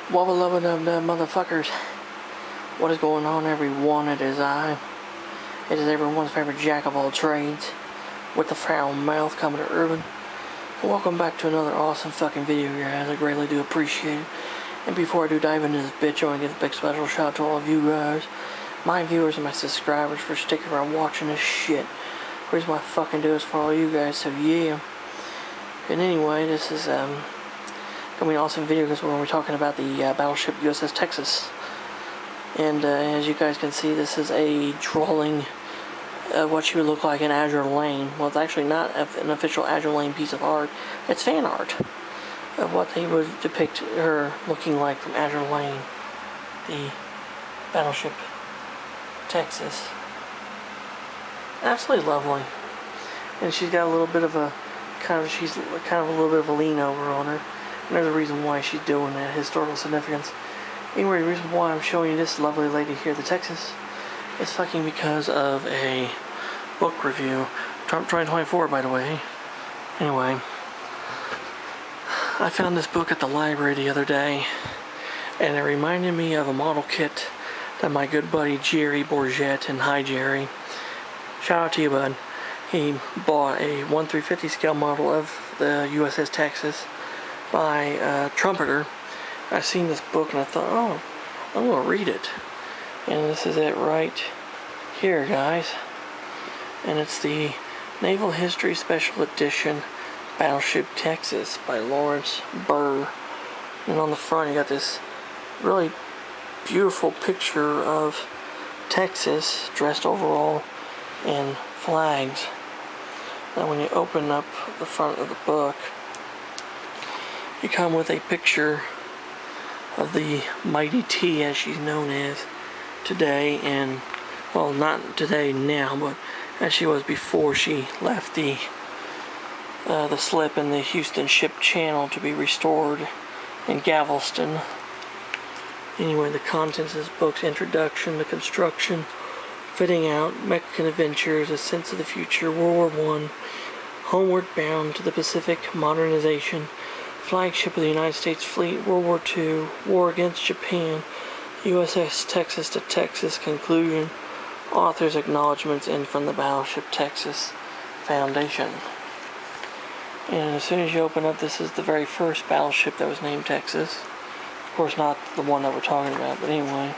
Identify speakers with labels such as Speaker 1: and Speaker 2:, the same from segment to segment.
Speaker 1: Well, beloved of the motherfuckers, what is going on, everyone? It is I. It is everyone's favorite jack of all trades, with the foul mouth coming to urban. Welcome back to another awesome fucking video, guys. I greatly do appreciate it. And before I do dive into this bitch, I want to give a big special shout out to all of you guys, my viewers and my subscribers, for sticking around watching this shit. The reason why I fucking do is for all you guys, so yeah. And anyway, this is gonna be an awesome video because we're going to be talking about the battleship USS Texas. And as you guys can see, this is a drawing of what she would look like in Azure Lane. Well, it's actually not an official Azure Lane piece of art. It's fan art of what they would depict her looking like from Azure Lane, the battleship Texas. Absolutely lovely. And she's got a little bit of a she's kind of a little bit of a lean over on her. And there's a reason why she's doing that, historical significance. Anyway, the reason why I'm showing you this lovely lady here, the Texas, is fucking because of a book review. Trump 2024, by the way. Anyway, I found this book at the library the other day, and it reminded me of a model kit that my good buddy Jerry Bourget, and hi Jerry, shout out to you, bud. He bought a 1/350 scale model of the USS Texas by a trumpeter. I seen this book and I thought, oh, I'm gonna read it. And this is it right here, guys. And it's the Naval History Special Edition Battleship Texas by Lawrence Burr. And on the front you got this really beautiful picture of Texas dressed overall in flags. Now when you open up the front of the book, you come with a picture of the Mighty T, as she's known as today, and well, not today now, but as she was before she left the slip in the Houston Ship Channel to be restored in Galveston. Anyway, the contents of this book's introduction, the construction, fitting out, Mexican adventures, a sense of the future, World War I, homeward bound to the Pacific, modernization, flagship of the United States Fleet, World War II, war against Japan, USS Texas to Texas, conclusion, author's acknowledgments, and from the Battleship Texas Foundation. And as soon as you open up, this is the very first battleship that was named Texas. Of course, not the one that we're talking about, but anyway.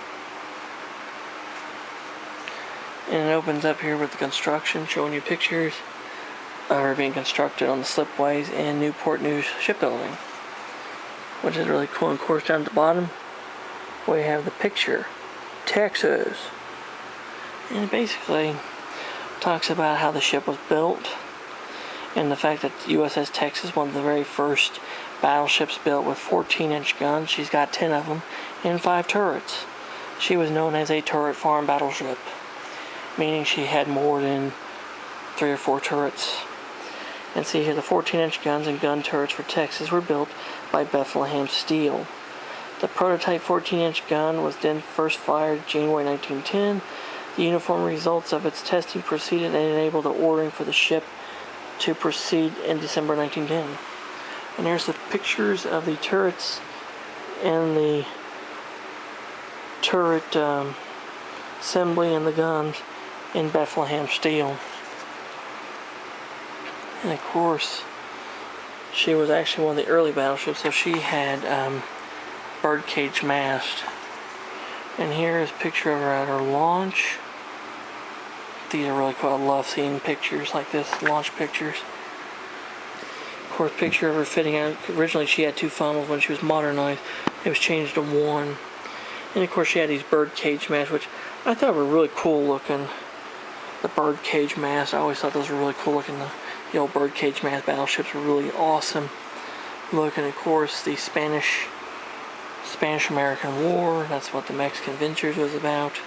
Speaker 1: And it opens up here with the construction, showing you pictures of her being constructed on the slipways in Newport News shipbuilding, which is really cool. And of course, down at the bottom, we have the picture, Texas. And it basically talks about how the ship was built, and the fact that the USS Texas, one of the very first battleships built with 14-inch guns. She's got 10 of them and 5 turrets. She was known as a turret farm battleship, meaning she had more than 3 or 4 turrets. And see here, the 14-inch guns and gun turrets for Texas were built by Bethlehem Steel. The prototype 14-inch gun was then first fired January 1910. The uniform results of its testing proceeded and enabled the ordering for the ship to proceed in December 1910. And there's the pictures of the turrets and the turret assembly and the guns in Bethlehem Steel. And of course, she was actually one of the early battleships, so she had birdcage mast. And here is a picture of her at her launch. These are really cool. I love seeing pictures like this, launch pictures. Of course, picture of her fitting out. Originally she had 2 funnels. When she was modernized, it was changed to 1. And of course she had these birdcage masts, which I thought were really cool looking. The birdcage mast, I always thought those were really cool looking. The old birdcage mast battleships were really awesome looking. Of course, the Spanish-American War, that's what the Mexican Adventures was about.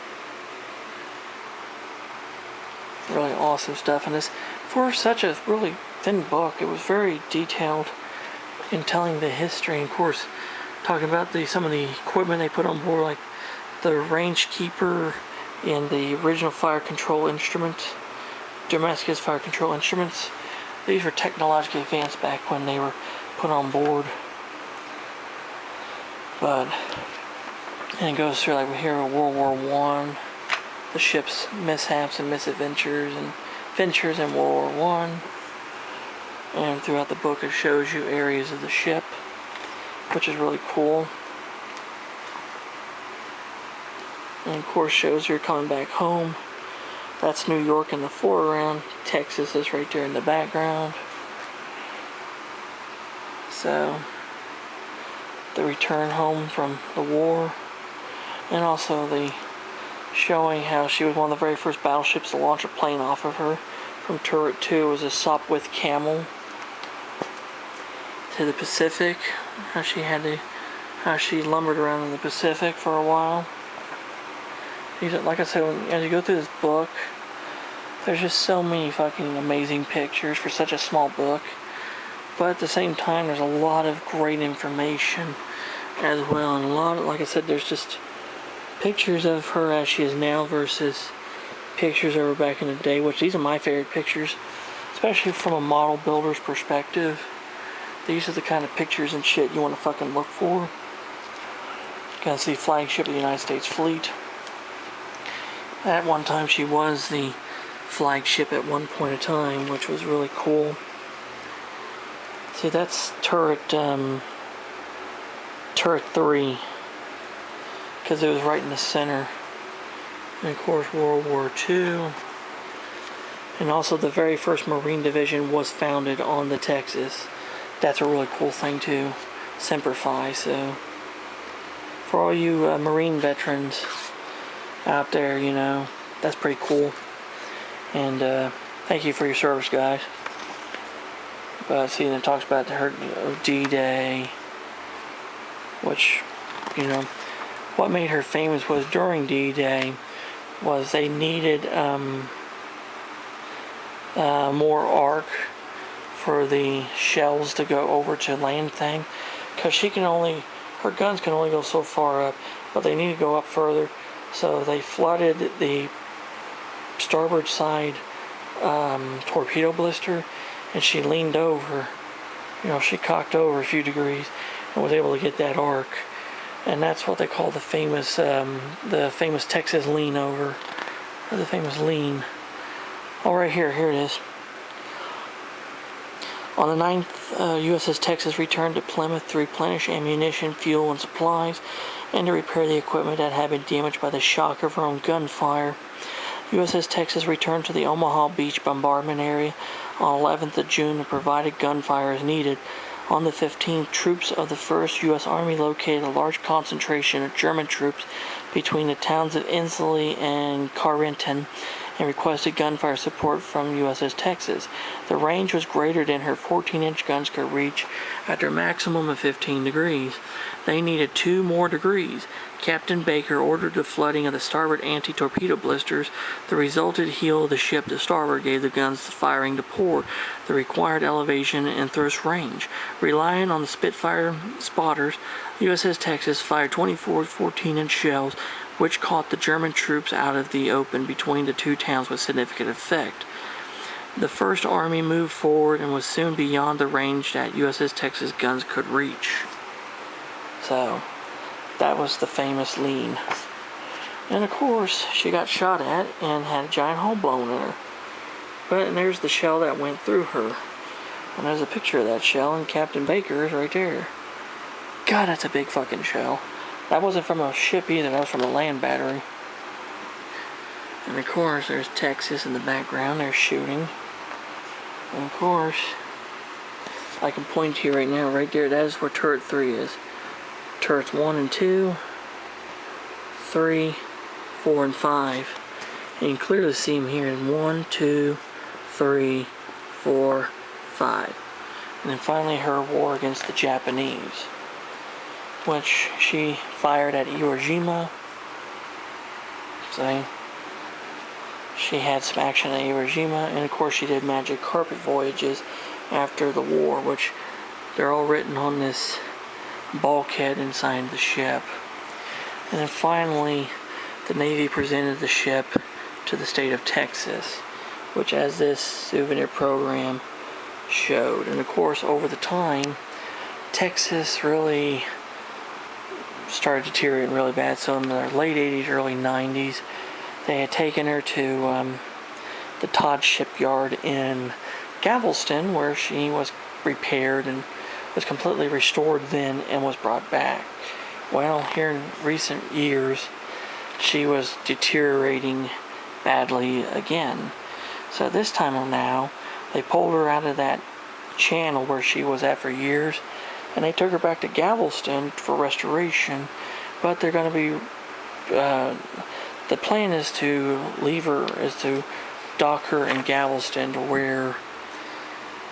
Speaker 1: Really awesome stuff. And this, for such a really thin book, it was very detailed in telling the history. And of course, talking about some of the equipment they put on board, like the range keeper and the original fire control instruments, Damascus fire control instruments. These were technologically advanced back when they were put on board. But, and it goes through, like we hear World War I, the ship's mishaps and misadventures and ventures in World War I. And throughout the book it shows you areas of the ship, which is really cool. And of course shows her coming back home. That's New York in the foreground. Texas is right there in the background. So, the return home from the war. And also the showing how she was one of the very first battleships to launch a plane off of her. From turret 2 was a Sopwith Camel to the Pacific. How she lumbered around in the Pacific for a while. Like I said, as you go through this book, there's just so many fucking amazing pictures for such a small book. But at the same time, there's a lot of great information as well. And a lot of, like I said, there's just pictures of her as she is now versus pictures of her back in the day, which these are my favorite pictures, especially from a model builder's perspective. These are the kind of pictures and shit you want to fucking look for. You can see Flagship of the United States Fleet. At one time she was the flagship at one point in time, which was really cool. See, that's turret 3, because it was right in the center. And of course World War II. And also the very first Marine Division was founded on the Texas. That's a really cool thing too. Semper Fi. So for all you Marine veterans out there, you know, that's pretty cool. And thank you for your service, guys. But see, it talks about her D-Day, which, you know, what made her famous was during D-Day was they needed more arc for the shells to go over to land thing, because her guns can only go so far up, but they need to go up further. So they flooded the starboard side torpedo blister, and she leaned over, you know, she cocked over a few degrees and was able to get that arc. And that's what they call the famous Texas lean over, or the famous lean. Oh, right here it is. On the 9th, USS Texas returned to Plymouth to replenish ammunition, fuel, and supplies, and to repair the equipment that had been damaged by the shock of her own gunfire. USS Texas returned to the Omaha Beach bombardment area on 11th of June and provided gunfire as needed. On the 15th, troops of the 1st U.S. Army located a large concentration of German troops between the towns of Inslee and Carrington and requested gunfire support from USS Texas. The range was greater than her 14-inch guns could reach at their maximum of 15 degrees. They needed 2 more degrees. Captain Baker ordered the flooding of the starboard anti-torpedo blisters. The resultant heel of the ship to starboard gave the guns the firing to port, the required elevation and thrust range. Relying on the Spitfire spotters, USS Texas fired 24 14-inch shells, which caught the German troops out of the open between the two towns with significant effect. The First Army moved forward and was soon beyond the range that USS Texas guns could reach. So, that was the famous lean. And of course, she got shot at and had a giant hole blown in her. But there's the shell that went through her. And there's a picture of that shell, and Captain Baker is right there. God, that's a big fucking shell. That wasn't from a ship either, that was from a land battery. And of course, there's Texas in the background, they're shooting. And of course, I can point to you right now, right there, that is where turret 3 is. Turrets 1 and 2, 3, 4, and 5. And you can clearly see them here in 1, 2, 3, 4, 5. And then finally her war against the Japanese, which she fired at Iwo Jima. So she had some action at Iwo Jima, and of course she did magic carpet voyages after the war, which they're all written on this bulkhead inside the ship. And then finally the Navy presented the ship to the state of Texas, which as this souvenir program showed. And of course over the time, Texas really started deteriorating really bad. So in the late 80s, early 90s, they had taken her to the Todd shipyard in Galveston, where she was repaired and was completely restored then and was brought back. Well, here in recent years, she was deteriorating badly again. So this time now, they pulled her out of that channel where she was at for years, and they took her back to Galveston for restoration. But they're going to be, the plan is to leave her, is to dock her in Galveston to where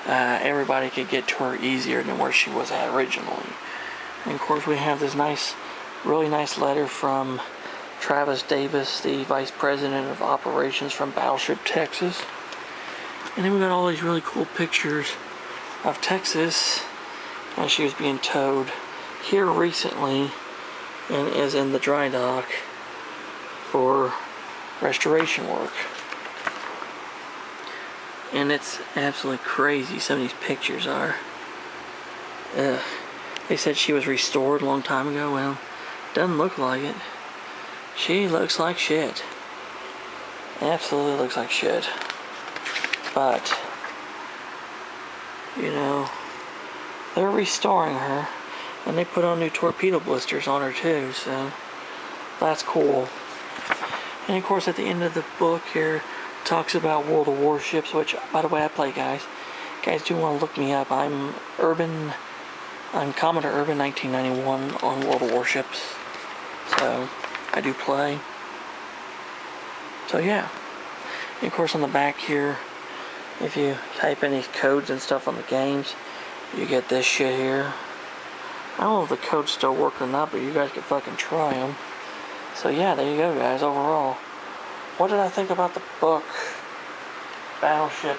Speaker 1: everybody could get to her easier than where she was at originally. And of course we have this nice, really nice letter from Travis Davis, the Vice President of Operations from Battleship Texas. And then we got all these really cool pictures of Texas as she was being towed here recently and is in the dry dock for restoration work. And it's absolutely crazy, some of these pictures are. They said she was restored a long time ago. Well, doesn't look like it. She looks like shit. Absolutely looks like shit. But, you know, they're restoring her, and they put on new torpedo blisters on her too, so that's cool. And of course at the end of the book here, talks about World of Warships, which, by the way, I play, guys. Guys do want to look me up. I'm Commodore Urban 1991 on World of Warships. So, I do play. So, yeah. And of course, on the back here, if you type in these codes and stuff on the games, you get this shit here. I don't know if the codes still work or not, but you guys can fucking try them. So, yeah, there you go, guys, overall. What did I think about the book, Battleship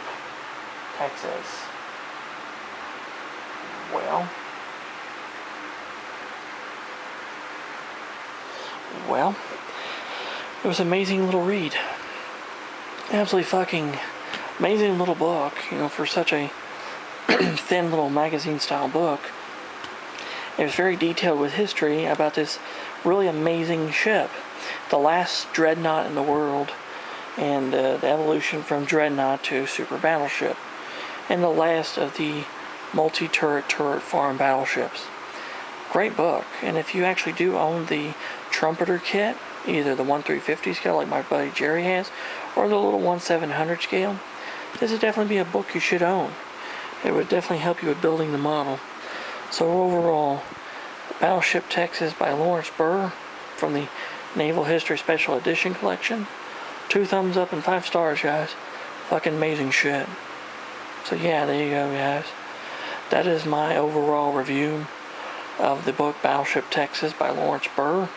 Speaker 1: Texas? Well, it was an amazing little read. Absolutely fucking amazing little book, you know, for such a thin little magazine-style book. It was very detailed with history about this really amazing ship. The last dreadnought in the world, and the evolution from dreadnought to super battleship, and the last of the multi-turret foreign battleships. Great book. And if you actually do own the trumpeter kit, either the 1/350 scale like my buddy Jerry has, or the little 1/700 scale, this would definitely be a book you should own. It would definitely help you with building the model. So overall, Battleship Texas by Lawrence Burr from the Naval History Special Edition collection. 2 thumbs up and 5 stars, guys. Fucking amazing shit. So yeah, there you go, guys. That is my overall review of the book Battleship Texas by Lawrence Burr.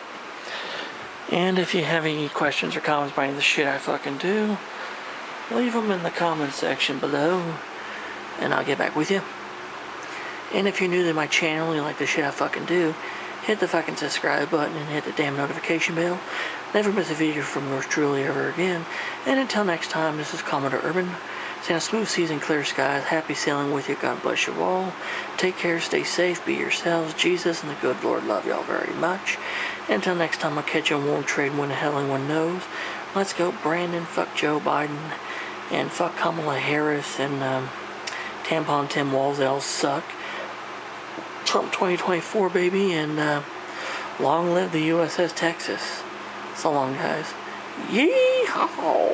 Speaker 1: And if you have any questions or comments about any of the shit I fucking do, leave them in the comments section below, and I'll get back with you. And if you're new to my channel and you like the shit I fucking do, hit the fucking subscribe button and hit the damn notification bell. Never miss a video from yours truly ever again. And until next time, this is Commodore Urban, saying a smooth seas and clear skies, happy sailing with you, God bless you all. Take care, stay safe, be yourselves, Jesus and the good Lord love y'all very much. And until next time, I'll catch you on World Trade when the hell anyone knows. Let's go, Brandon, fuck Joe Biden, and fuck Kamala Harris, and Tampon Tim Walzell suck. Trump 2024, baby, and long live the USS Texas. So long, guys. Yee-haw!